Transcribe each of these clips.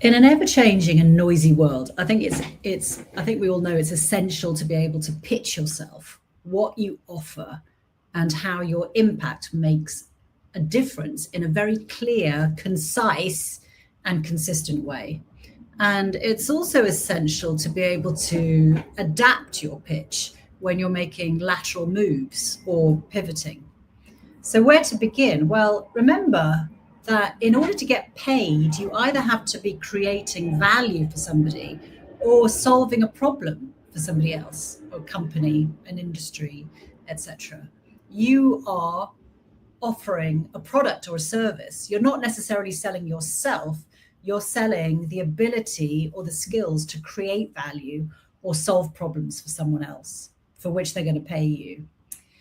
In an ever-changing and noisy world, I think we all know it's essential to be able to pitch yourself, what you offer, and how your impact makes a difference in a very clear, concise, and consistent way. And it's also essential to be able to adapt your pitch when you're making lateral moves or pivoting. So, where to begin? Well, remember that in order to get paid, you either have to be creating value for somebody or solving a problem for somebody else, or company, an industry, etc. You are offering a product or a service. You're not necessarily selling yourself, you're selling the ability or the skills to create value or solve problems for someone else for which they're going to pay you.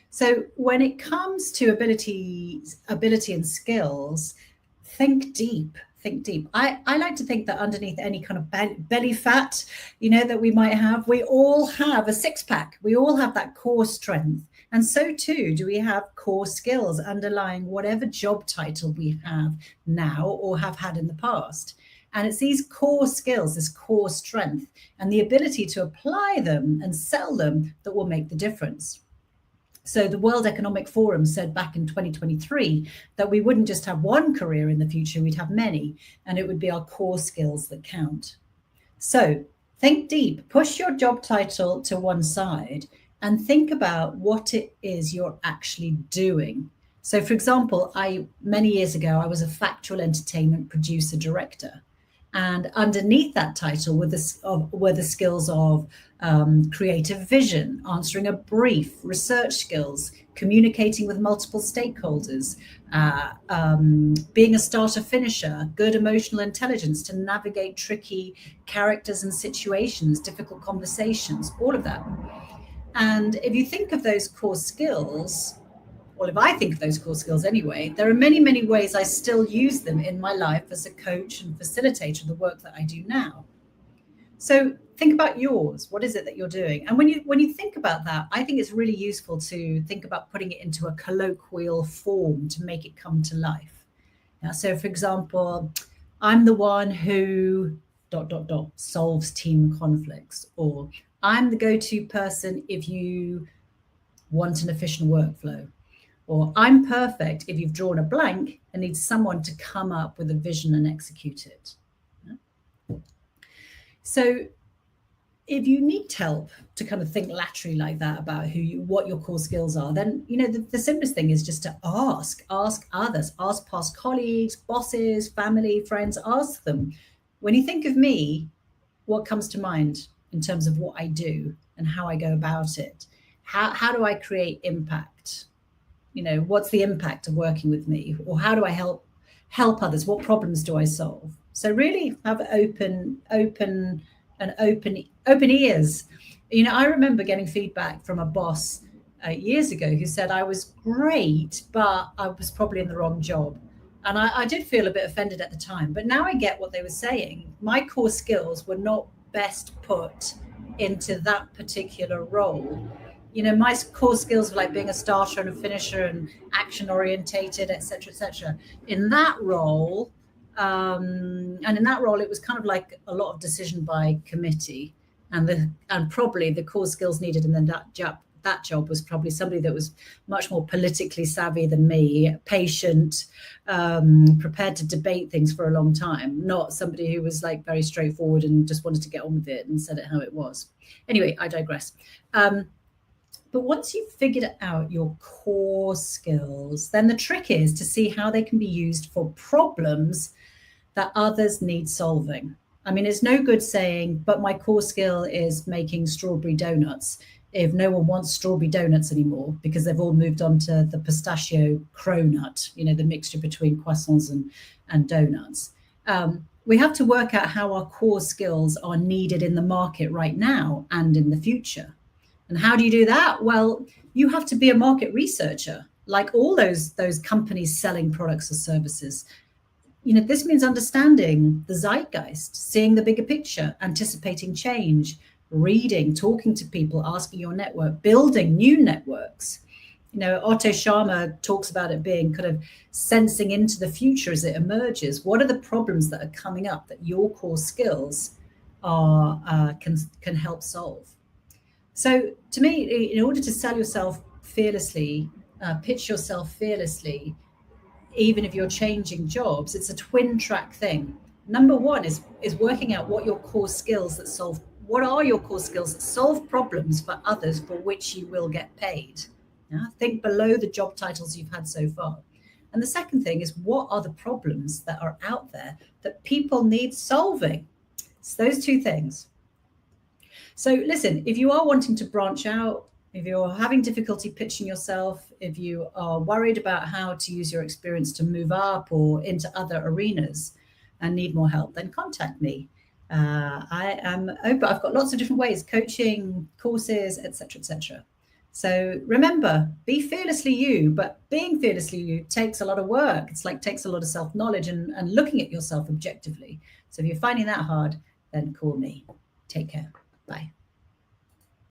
So when it comes to ability and skills, think deep. Think deep. I like to think that underneath any kind of belly fat, that we might have, we all have a six pack. We all have that core strength. And so too do we have core skills underlying whatever job title we have now or have had in the past. And it's these core skills, this core strength, and the ability to apply them and sell them that will make the difference. So the World Economic Forum said back in 2023 that we wouldn't just have one career in the future, we'd have many, and it would be our core skills that count. So think deep, push your job title to one side and think about what it is you're actually doing. So for example, many years ago, I was a factual entertainment producer director. And underneath that title were the skills of creative vision, answering a brief, research skills, communicating with multiple stakeholders, being a starter finisher, good emotional intelligence to navigate tricky characters and situations, difficult conversations, all of that. And if you think of those core skills, well, if I think of those core skills anyway, there are many, many ways I still use them in my life as a coach and facilitator of the work that I do now. So think about yours. What is it that you're doing? And when you think about that, I think it's really useful to think about putting it into a colloquial form to make it come to life. So for example, I'm the one who ... solves team conflicts, or I'm the go-to person if you want an efficient workflow. Or I'm perfect if you've drawn a blank and need someone to come up with a vision and execute it. So if you need help to kind of think laterally like that about what your core skills are, then the simplest thing is just to ask others, ask past colleagues, bosses, family, friends, ask them. When you think of me, what comes to mind in terms of what I do and how I go about it? How do I create impact? What's the impact of working with me? Or how do I help others? What problems do I solve? So really have open ears. I remember getting feedback from a boss years ago who said I was great, but I was probably in the wrong job. And I did feel a bit offended at the time, but now I get what they were saying. My core skills were not best put into that particular role. My core skills were like being a starter and a finisher and action orientated, etc. In that role, it was kind of like a lot of decision by committee, and probably the core skills needed in that job was probably somebody that was much more politically savvy than me, patient, prepared to debate things for a long time, not somebody who was like very straightforward and just wanted to get on with it and said it how it was. Anyway, I digress. But once you've figured out your core skills, then the trick is to see how they can be used for problems that others need solving. I mean, it's no good saying, but my core skill is making strawberry donuts, if no one wants strawberry donuts anymore because they've all moved on to the pistachio cronut, the mixture between croissants and donuts. We have to work out how our core skills are needed in the market right now and in the future. And how do you do that? Well, you have to be a market researcher, like all those companies selling products or services. This means understanding the zeitgeist, seeing the bigger picture, anticipating change, reading, talking to people, asking your network, building new networks, Otto Scharmer talks about it being kind of sensing into the future as it emerges. What are the problems that are coming up that your core skills can help solve? So to me, in order to sell yourself fearlessly, pitch yourself fearlessly, even if you're changing jobs, it's a twin track thing. Number one is working out what are your core skills that solve problems for others for which you will get paid. Think below the job titles you've had so far. And the second thing is, what are the problems that are out there that people need solving? It's those two things. So listen, if you are wanting to branch out, if you're having difficulty pitching yourself, if you are worried about how to use your experience to move up or into other arenas and need more help, then contact me. I am open. I've got lots of different ways: coaching, courses, etc., etc. So remember, be fearlessly you, but being fearlessly you takes a lot of work. It's like takes a lot of self-knowledge and looking at yourself objectively. So if you're finding that hard, then call me. Take care. Bye.